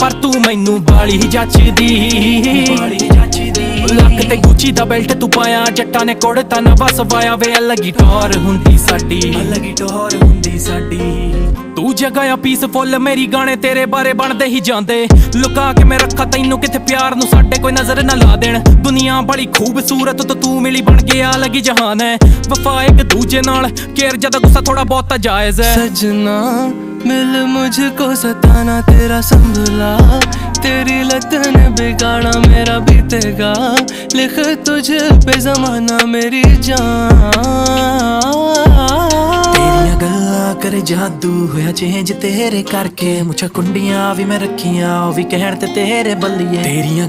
पर तू मैनू बाली जचदी लक ते गुची दा बेल्ट तू पाया जट्टा ने कोड़ता नवा सवाया वे अलग ही टौर हुंदी साडी तू जगह आ पीसफुल मेरी गाने तेरे बारे बनदे ही जांदे लुका के मैं रखा तैनू किथे प्यार नू साडे कोई नजर ना ला देण दुनिया बड़ी खूबसूरत तो तू मिली बन गया अलग ही जहान है वफा एक दूजे नाल केयर ज्यादा गुस्सा थोड़ा बहुत जायज है सजना मिल मुझको सताना तेरा संभला तेरी लत ने बिगाड़ा मेरा बीतेगा लिख तुझ पे जमाना मेरी जान तेरियां गल्लां करे जादू होया चेंज तेरे करके मुझे कुंडियां भी मैं रखियां ओ भी कहण ते तेरे बल्लिए तेरियां